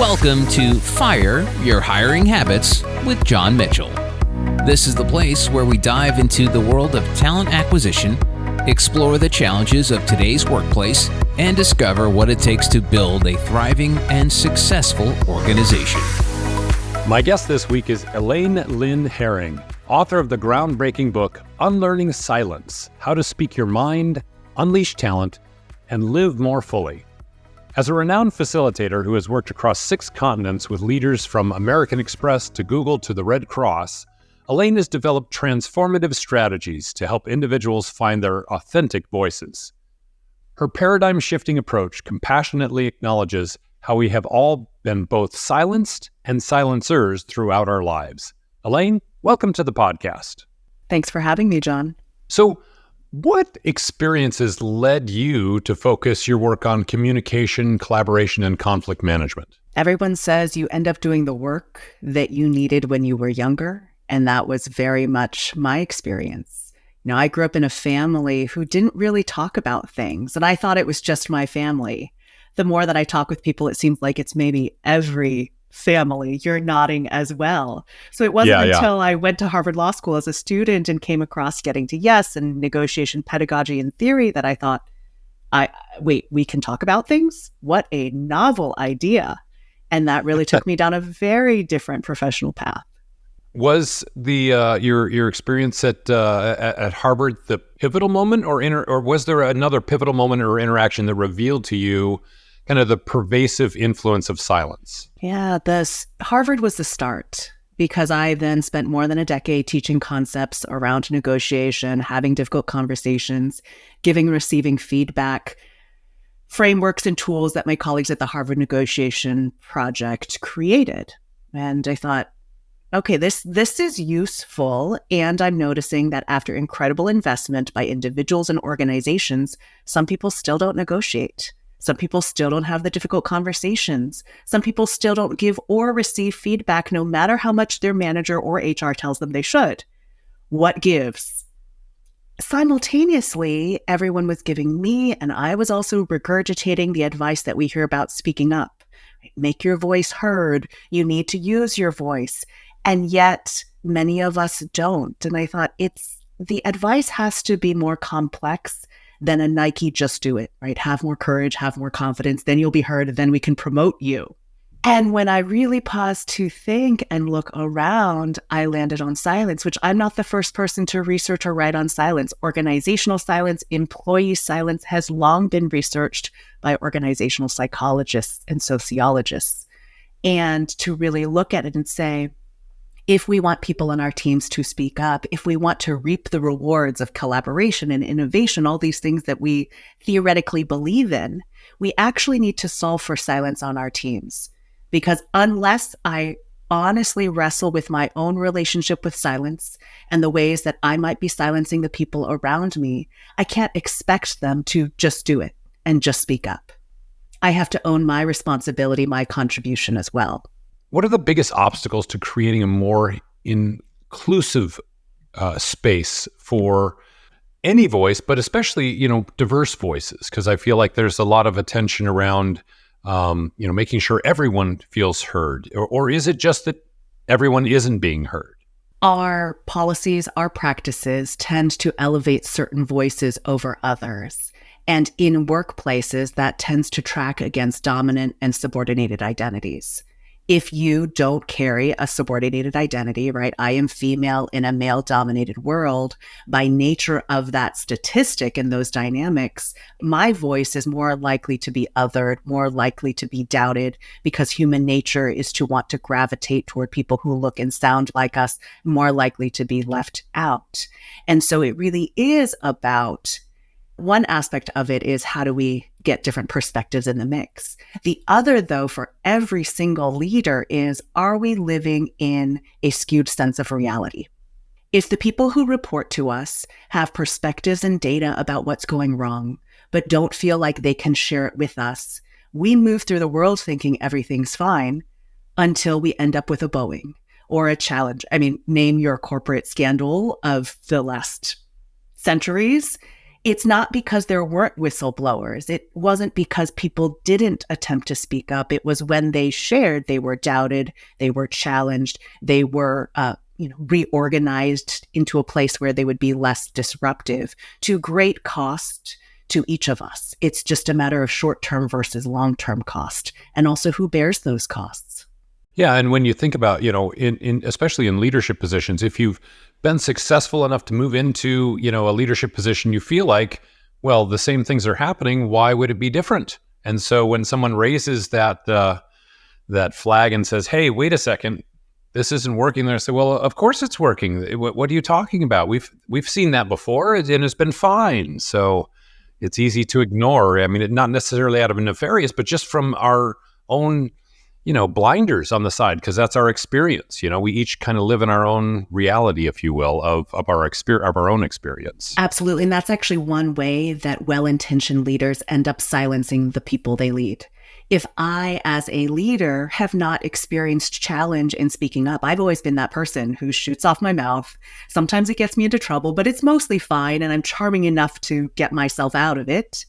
Welcome to Fire Your Hiring Habits with John Mitchell. This is the place where we dive into the world of talent acquisition, explore the challenges of today's workplace, and discover what it takes to build a thriving and successful organization. My guest this week is Elaine Lin Hering, author of the groundbreaking book, Unlearning Silence: How to Speak Your Mind, Unleash Talent, and Live More Fully. As a renowned facilitator who has worked across 6 continents with leaders from American Express to Google to the Red Cross, Elaine has developed transformative strategies to help individuals find their authentic voices. Her paradigm-shifting approach compassionately acknowledges how we have all been both silenced and silencers throughout our lives. Elaine, welcome to the podcast. Thanks for having me, John. So, what experiences led you to focus your work on communication, collaboration, and conflict management? Everyone says you end up doing the work that you needed when you were younger, and that was very much my experience. I grew up in a family who didn't really talk about things, and I thought it was just my family. The more that I talk with people, it seems like it's maybe every family. You're nodding as well. So it wasn't until I went to Harvard Law School as a student and came across Getting to Yes and negotiation pedagogy and theory that I thought, wait, we can talk about things? What a novel idea. And that really took me down a very different professional path. Was the your experience at Harvard the pivotal moment, or was there another pivotal moment or interaction that revealed to you kind of the pervasive influence of silence? Yeah, Harvard was the start, because I then spent more than a decade teaching concepts around negotiation, having difficult conversations, giving and receiving feedback, frameworks and tools that my colleagues at the Harvard Negotiation Project created. And I thought, okay, this is useful. And I'm noticing that after incredible investment by individuals and organizations, some people still don't negotiate. Some people still don't have the difficult conversations. Some people still don't give or receive feedback, no matter how much their manager or HR tells them they should. What gives? Simultaneously, everyone was giving me, and I was also regurgitating the advice that we hear about speaking up. Make your voice heard. You need to use your voice. And yet, many of us don't. And I thought the advice has to be more complex than a Nike just do it, right? Have more courage, have more confidence, then you'll be heard, then we can promote you. And when I really paused to think and look around, I landed on silence, which I'm not the first person to research or write on silence. Organizational silence, employee silence has long been researched by organizational psychologists and sociologists. And to really look at it and say, if we want people on our teams to speak up, if we want to reap the rewards of collaboration and innovation, all these things that we theoretically believe in, we actually need to solve for silence on our teams. Because unless I honestly wrestle with my own relationship with silence and the ways that I might be silencing the people around me, I can't expect them to just do it and just speak up. I have to own my responsibility, my contribution as well. What are the biggest obstacles to creating a more inclusive space for any voice, but especially, diverse voices? Because I feel like there's a lot of attention around, making sure everyone feels heard. Or is it just that everyone isn't being heard? Our policies, our practices tend to elevate certain voices over others. And in workplaces, that tends to track against dominant and subordinated identities. If you don't carry a subordinated identity, right? I am female in a male-dominated world. By nature of that statistic and those dynamics, my voice is more likely to be othered, more likely to be doubted, because human nature is to want to gravitate toward people who look and sound like us, more likely to be left out. And so it really is about, one aspect of it is how do we get different perspectives in the mix? The other, though, for every single leader is, are we living in a skewed sense of reality? If the people who report to us have perspectives and data about what's going wrong, but don't feel like they can share it with us, we move through the world thinking everything's fine until we end up with a Boeing or a challenge. Name your corporate scandal of the last centuries, It's not because there weren't whistleblowers. It wasn't because people didn't attempt to speak up. It was when they shared, they were doubted, they were challenged, they were reorganized into a place where they would be less disruptive, to great cost to each of us. It's just a matter of short-term versus long-term cost, and also who bears those costs. Yeah, and when you think about, in especially in leadership positions, if you've been successful enough to move into, a leadership position, you feel like, well, the same things are happening. Why would it be different? And so when someone raises that flag and says, "Hey, wait a second, this isn't working," I say, "Well, of course it's working. What are you talking about? We've seen that before, and it's been fine." So it's easy to ignore. I mean, not necessarily out of a nefarious, but just from our own blinders on the side, because that's our experience. We each kind of live in our own reality, if you will, of our own experience. Absolutely. And that's actually one way that well-intentioned leaders end up silencing the people they lead. If I, as a leader, have not experienced challenge in speaking up, I've always been that person who shoots off my mouth. Sometimes it gets me into trouble, but it's mostly fine, and I'm charming enough to get myself out of it.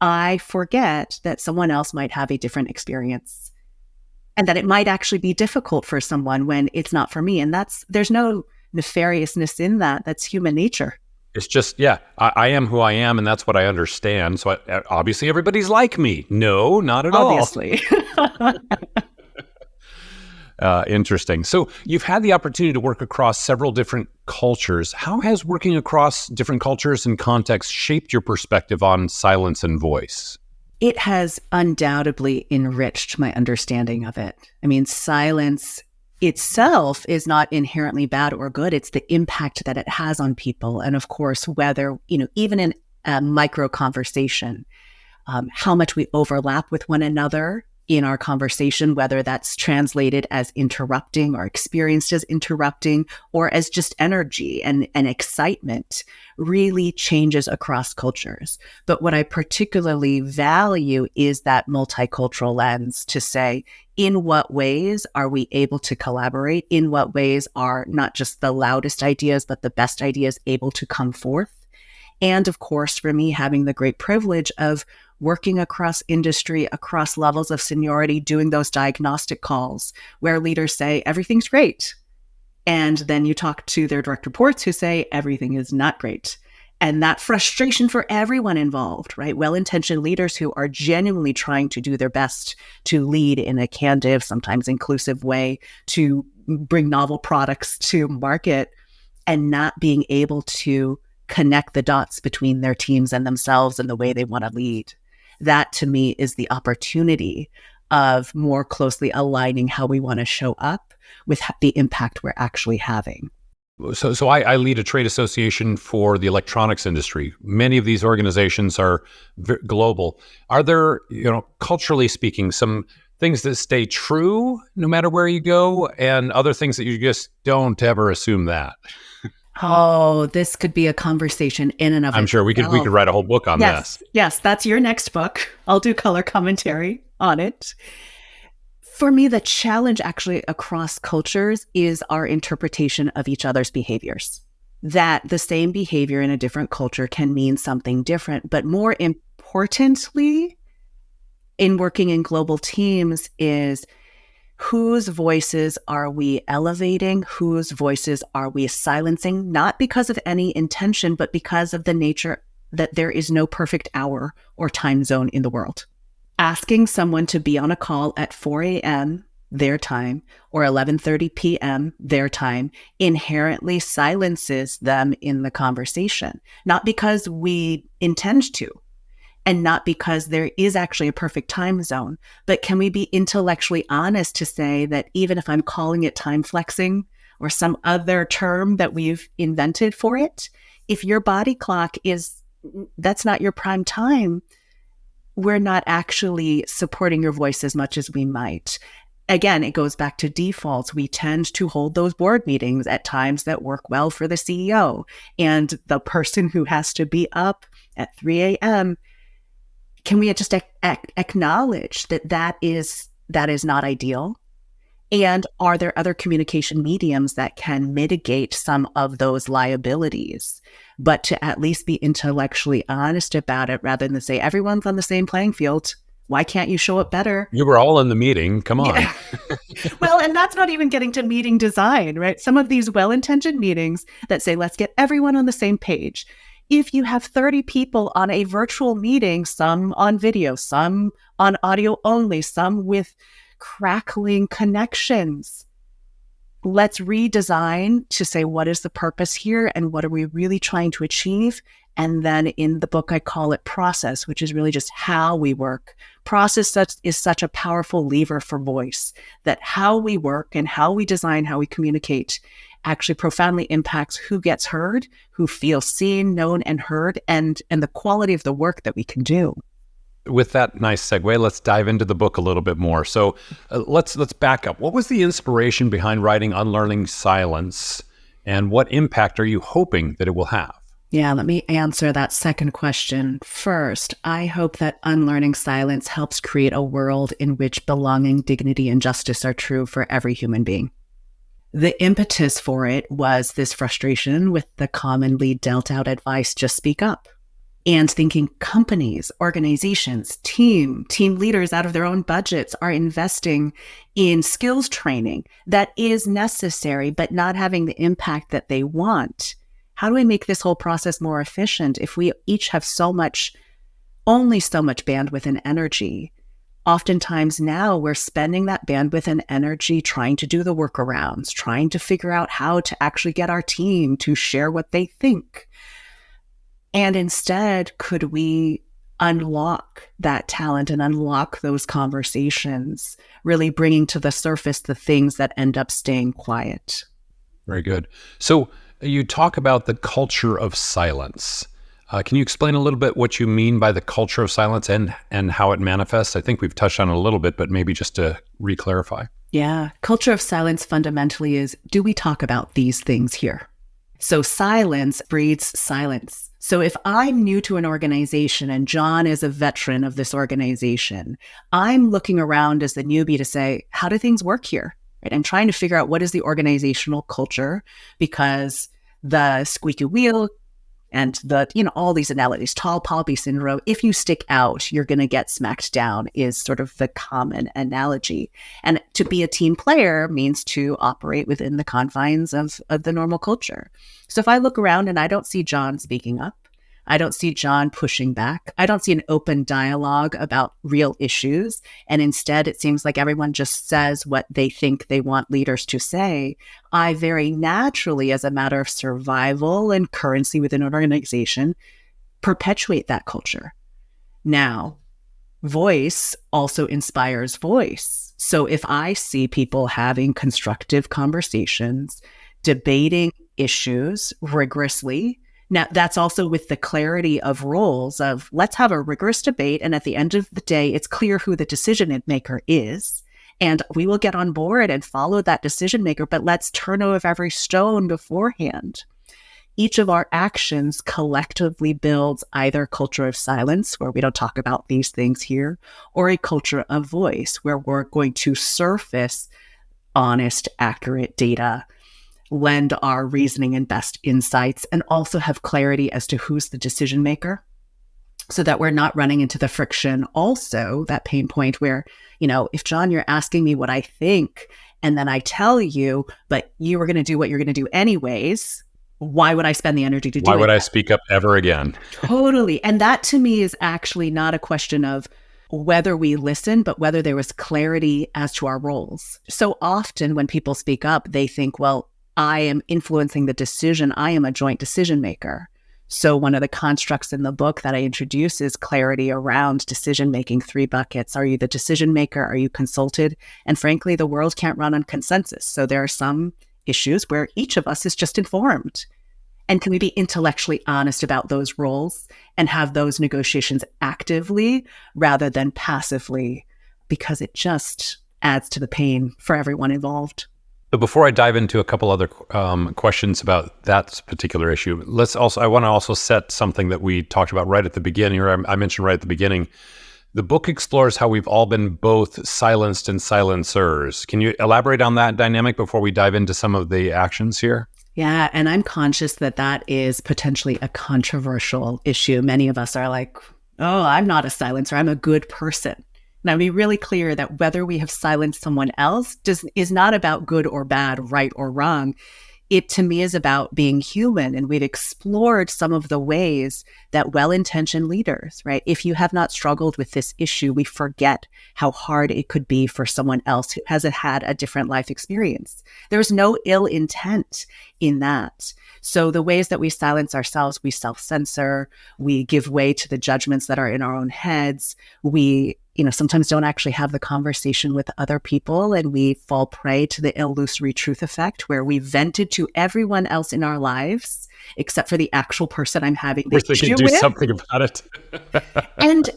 I forget that someone else might have a different experience, and that it might actually be difficult for someone when it's not for me. And there's no nefariousness in that. That's human nature. It's just, I am who I am, and that's what I understand. So obviously everybody's like me. No, not at Obviously. all. Interesting. So you've had the opportunity to work across several different cultures. How has working across different cultures and contexts shaped your perspective on silence and voice? It has undoubtedly enriched my understanding of it. I mean, silence itself is not inherently bad or good. It's the impact that it has on people. And of course, whether, even in a micro conversation, how much we overlap with one another in our conversation, whether that's translated as interrupting or experienced as interrupting or as just energy and excitement, really changes across cultures. But what I particularly value is that multicultural lens to say, in what ways are we able to collaborate? In what ways are not just the loudest ideas, but the best ideas able to come forth? And of course, for me, having the great privilege of working across industry, across levels of seniority, doing those diagnostic calls where leaders say, everything's great. And then you talk to their direct reports who say, everything is not great. And that frustration for everyone involved, right? Well-intentioned leaders who are genuinely trying to do their best to lead in a candid, sometimes inclusive way, to bring novel products to market, and not being able to connect the dots between their teams and themselves and the way they want to lead. That, to me, is the opportunity of more closely aligning how we want to show up with the impact we're actually having. So I lead a trade association for the electronics industry. Many of these organizations are global. Are there, culturally speaking, some things that stay true no matter where you go, and other things that you just don't ever assume that? Oh, this could be a conversation in and of itself. I'm sure we could write a whole book on this. Yes, that's your next book. I'll do color commentary on it. For me, the challenge actually across cultures is our interpretation of each other's behaviors. That the same behavior in a different culture can mean something different. But more importantly, in working in global teams is whose voices are we elevating? Whose voices are we silencing? Not because of any intention, but because of the nature that there is no perfect hour or time zone in the world. Asking someone to be on a call at 4 a.m. their time or 11:30 p.m. their time inherently silences them in the conversation, not because we intend to, and not because there is actually a perfect time zone, but can we be intellectually honest to say that even if I'm calling it time flexing or some other term that we've invented for it, if your body clock that's not your prime time, we're not actually supporting your voice as much as we might. Again, it goes back to defaults. We tend to hold those board meetings at times that work well for the CEO. And the person who has to be up at 3 a.m., can we just acknowledge that is not ideal? And are there other communication mediums that can mitigate some of those liabilities? But to at least be intellectually honest about it rather than say, everyone's on the same playing field. Why can't you show up better? You were all in the meeting. Come on. Yeah. Well, and that's not even getting to meeting design, right? Some of these well-intentioned meetings that say, let's get everyone on the same page. If you have 30 people on a virtual meeting, some on video, some on audio only, some with crackling connections, let's redesign to say, what is the purpose here and what are we really trying to achieve? And then in the book, I call it process, which is really just how we work. Process is such a powerful lever for voice, that how we work and how we design, how we communicate actually profoundly impacts who gets heard, who feels seen, known, and heard, and the quality of the work that we can do. With that nice segue, let's dive into the book a little bit more. So let's back up. What was the inspiration behind writing Unlearning Silence, and what impact are you hoping that it will have? Yeah, let me answer that second question first. I hope that Unlearning Silence helps create a world in which belonging, dignity, and justice are true for every human being. The impetus for it was this frustration with the commonly dealt out advice, just speak up. And thinking companies, organizations, team leaders out of their own budgets are investing in skills training that is necessary, but not having the impact that they want. How do we make this whole process more efficient if we each have only so much bandwidth and energy? Oftentimes now we're spending that bandwidth and energy trying to do the workarounds, trying to figure out how to actually get our team to share what they think. And instead, could we unlock that talent and unlock those conversations, really bringing to the surface the things that end up staying quiet? Very good. So you talk about the culture of silence. Can you explain a little bit what you mean by the culture of silence and how it manifests? I think we've touched on it a little bit, but maybe just to re-clarify. Yeah. Culture of silence fundamentally is, do we talk about these things here? So silence breeds silence. So if I'm new to an organization and John is a veteran of this organization, I'm looking around as the newbie to say, how do things work here? Right? I'm trying to figure out what is the organizational culture, because the squeaky wheel and all these analogies, tall poppy syndrome, if you stick out, you're going to get smacked down is sort of the common analogy. And to be a team player means to operate within the confines of the normal culture. So if I look around and I don't see John speaking up, I don't see John pushing back, I don't see an open dialogue about real issues, and instead it seems like everyone just says what they think they want leaders to say, I very naturally, as a matter of survival and currency within an organization, perpetuate that culture. Now, voice also inspires voice. So if I see people having constructive conversations, debating issues rigorously, now, that's also with the clarity of roles of let's have a rigorous debate. And at the end of the day, it's clear who the decision maker is. And we will get on board and follow that decision maker, but let's turn over every stone beforehand. Each of our actions collectively builds either a culture of silence, where we don't talk about these things here, or a culture of voice, where we're going to surface honest, accurate data, lend our reasoning and best insights, and also have clarity as to who's the decision maker, so that we're not running into the friction. Also, that pain point where, if John, you're asking me what I think, and then I tell you, but you were going to do what you're going to do anyways, why would I spend the energy to do it? Why would I speak up ever again? Totally. And that to me is actually not a question of whether we listen, but whether there was clarity as to our roles. So often when people speak up, they think, well, I am influencing the decision. I am a joint decision maker. So one of the constructs in the book that I introduce is clarity around decision making, 3 buckets. Are you the decision maker? Are you consulted? And frankly, the world can't run on consensus. So there are some issues where each of us is just informed. And can we be intellectually honest about those roles and have those negotiations actively rather than passively? Because it just adds to the pain for everyone involved. So before I dive into a couple other questions about that particular issue, I want to also set something that we talked about right at the beginning, or I mentioned right at the beginning, The book explores how we've all been both silenced and silencers. Can you elaborate on that dynamic before we dive into some of the actions here? Yeah, and I'm conscious that that is potentially a controversial issue. Many of us are like, oh, I'm not a silencer, I'm a good person. Now, be really clear that whether we have silenced someone else is not about good or bad, right or wrong. It, to me, is about being human. And we've explored some of the ways that well-intentioned leaders, right? If you have not struggled with this issue, we forget how hard it could be for someone else who hasn't had a different life experience. There's no ill intent in that. So the ways that we silence ourselves, we self-censor, we give way to the judgments that are in our own heads, we sometimes don't actually have the conversation with other people, and we fall prey to the illusory truth effect where we vented to everyone else in our lives except for the actual person I'm having the issue with. They can do something about it.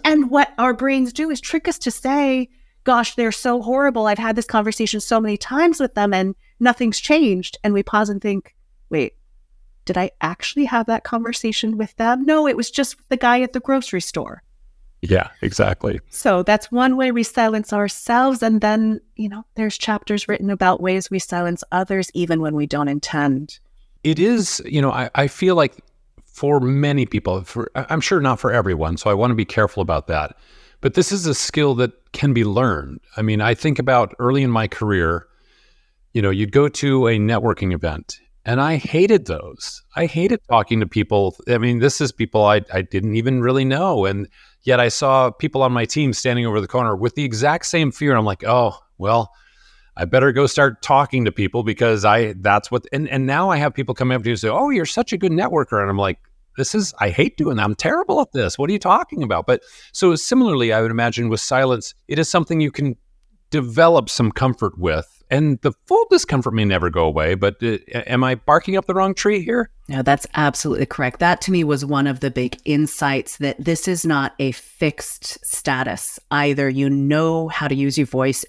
and what our brains do is trick us to say, gosh, they're so horrible. I've had this conversation so many times with them and nothing's changed. And we pause and think, wait, did I actually have that conversation with them? No, it was just the guy at the grocery store. Yeah, exactly. So that's one way we silence ourselves. And then, there's chapters written about ways we silence others, even when we don't intend. It is, I feel like for many people, I'm sure not for everyone, so I want to be careful about that. But this is a skill that can be learned. I mean, I think about early in my career, you'd go to a networking event, and I hated those. I hated talking to people. I mean, this is people I didn't even really know. And yet I saw people on my team standing over the corner with the exact same fear. And I'm like, oh, well, I better go start talking to people because that's what, and now I have people come up to you and say, oh, you're such a good networker. And I'm like, I hate doing that. I'm terrible at this. What are you talking about? But so similarly, I would imagine with silence, it is something you can develop some comfort with. And the full discomfort may never go away, but am I barking up the wrong tree here? No, that's absolutely correct. That to me was one of the big insights, that this is not a fixed status. Either you know how to use your voice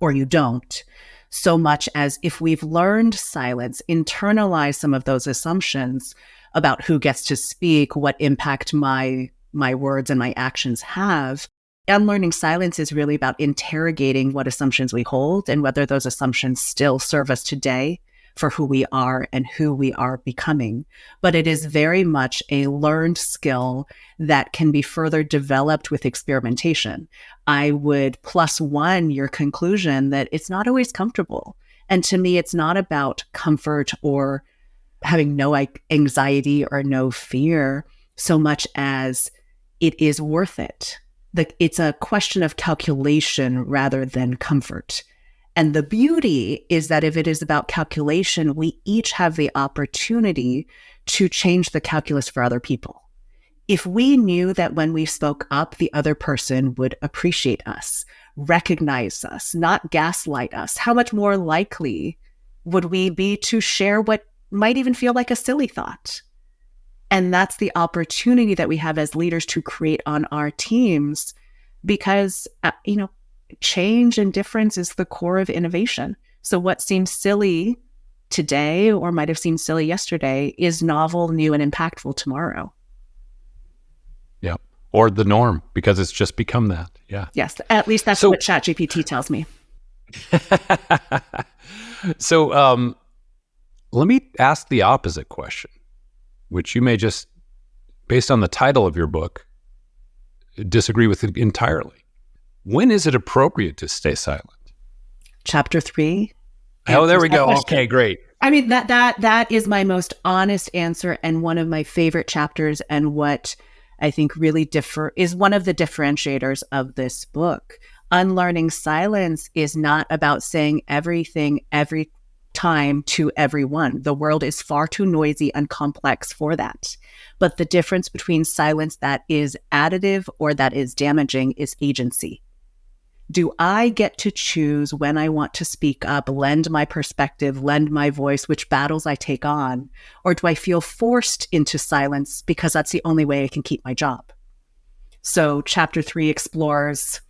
or you don't, so much as if we've learned silence, internalize some of those assumptions about who gets to speak, what impact my words and my actions have. Unlearning silence is really about interrogating what assumptions we hold and whether those assumptions still serve us today for who we are and who we are becoming. But it is very much a learned skill that can be further developed with experimentation. I would +1 your conclusion that it's not always comfortable. And to me, it's not about comfort or having no anxiety or no fear so much as it is worth it. It's a question of calculation rather than comfort. And the beauty is that if it is about calculation, we each have the opportunity to change the calculus for other people. If we knew that when we spoke up, the other person would appreciate us, recognize us, not gaslight us, how much more likely would we be to share what might even feel like a silly thought? And that's the opportunity that we have as leaders to create on our teams, because, change and difference is the core of innovation. So what seems silly today or might have seemed silly yesterday is novel, new, and impactful tomorrow. Yeah. Or the norm, because it's just become that. Yeah. Yes. At least that's what ChatGPT tells me. So let me ask the opposite question, which you may just, based on the title of your book, disagree with it entirely. When is it appropriate to stay silent? Chapter 3. Oh, there we go. Okay, great. I mean, that is my most honest answer and one of my favorite chapters, and what I think really is one of the differentiators of this book. Unlearning silence is not about saying everything every time to everyone. The world is far too noisy and complex for that. But the difference between silence that is additive or that is damaging is agency. Do I get to choose when I want to speak up, lend my perspective, lend my voice, which battles I take on? Or do I feel forced into silence because that's the only way I can keep my job? So chapter 3 explores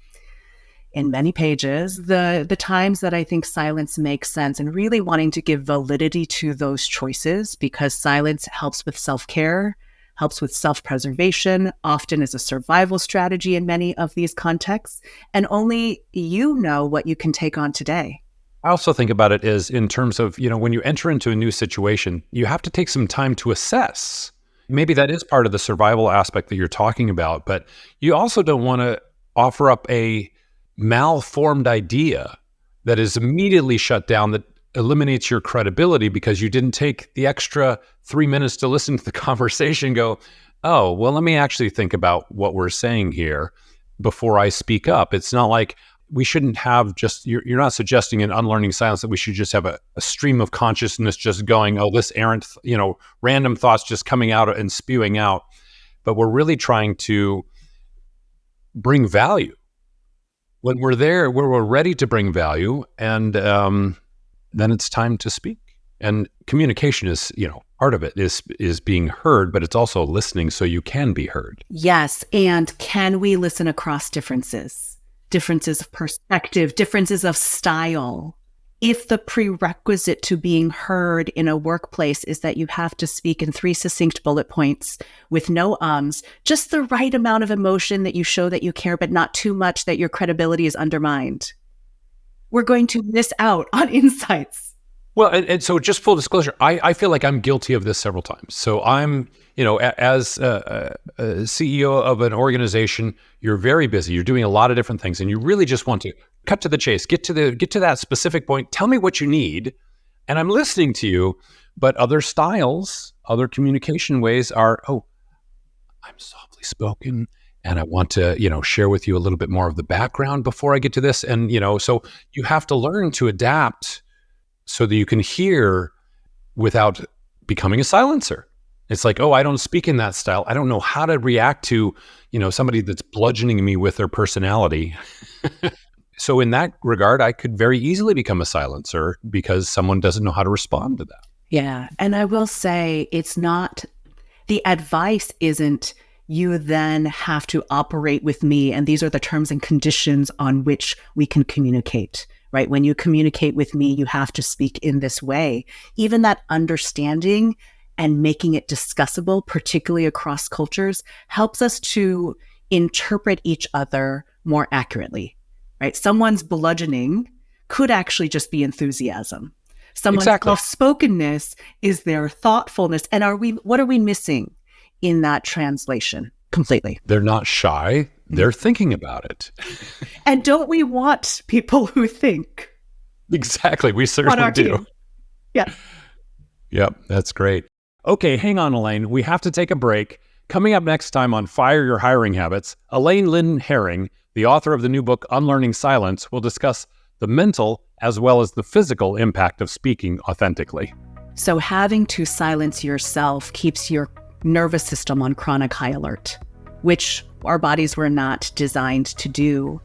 in many pages the times that I think silence makes sense, and really wanting to give validity to those choices, because silence helps with self-care. helps with self-preservation, often is a survival strategy in many of these contexts, and only you know what you can take on today. I also think about it as in terms of, when you enter into a new situation, you have to take some time to assess. Maybe that is part of the survival aspect that you're talking about, but you also don't want to offer up a malformed idea that is immediately shut down, that eliminates your credibility because you didn't take the extra 3 minutes to listen to the conversation and go, oh, well, let me actually think about what we're saying here before I speak up. It's not like we shouldn't have just, you're not suggesting in Unlearning Silence that we should just have a stream of consciousness just going, oh, this errant, random thoughts just coming out and spewing out. But we're really trying to bring value. When we're there, where we're ready to bring value, and then it's time to speak. And communication is, part of it is being heard, but it's also listening so you can be heard. Yes. And can we listen across differences of perspective, differences of style? If the prerequisite to being heard in a workplace is that you have to speak in 3 succinct bullet points with no ums, just the right amount of emotion that you show that you care, but not too much that your credibility is undermined, we're going to miss out on insights. Well, and so just full disclosure, I feel like I'm guilty of this several times. So I'm, as a CEO of an organization, you're very busy. You're doing a lot of different things, and you really just want to cut to the chase, get to that specific point. Tell me what you need, and I'm listening to you. But other styles, other communication ways are, oh, I'm softly spoken, and I want to, share with you a little bit more of the background before I get to this. And, so you have to learn to adapt so that you can hear without becoming a silencer. It's like, oh, I don't speak in that style. I don't know how to react to, somebody that's bludgeoning me with their personality. So in that regard, I could very easily become a silencer because someone doesn't know how to respond to that. Yeah. And I will say it's not, the advice isn't, you then have to operate with me, and these are the terms and conditions on which we can communicate, right? When you communicate with me, you have to speak in this way. Even that understanding and making it discussable, particularly across cultures, helps us to interpret each other more accurately, right? Someone's bludgeoning could actually just be enthusiasm. Someone's soft-spokenness is their thoughtfulness. And what are we missing in that translation completely? They're not shy. They're thinking about it. And don't we want people who think? Exactly. We certainly do. Team. Yeah. Yep. That's great. Okay. Hang on, Elaine. We have to take a break. Coming up next time on Fire Your Hiring Habits, Elaine Lin Hering, the author of the new book, Unlearning Silence, will discuss the mental as well as the physical impact of speaking authentically. So having to silence yourself keeps your nervous system on chronic high alert, which our bodies were not designed to do.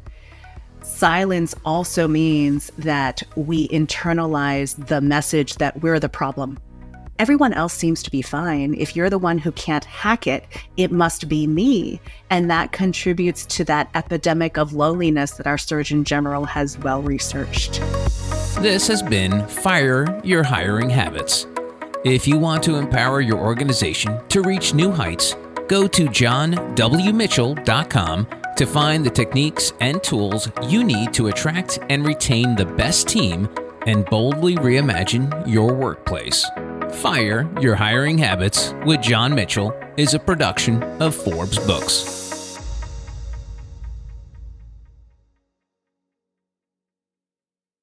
Silence also means that we internalize the message that we're the problem. Everyone else seems to be fine. If you're the one who can't hack it, it must be me. And that contributes to that epidemic of loneliness that our Surgeon General has well researched. This has been Fire Your Hiring Habits. If you want to empower your organization to reach new heights, go to johnwmitchell.com to find the techniques and tools you need to attract and retain the best team and boldly reimagine your workplace. Fire Your Hiring Habits with John Mitchell is a production of Forbes Books.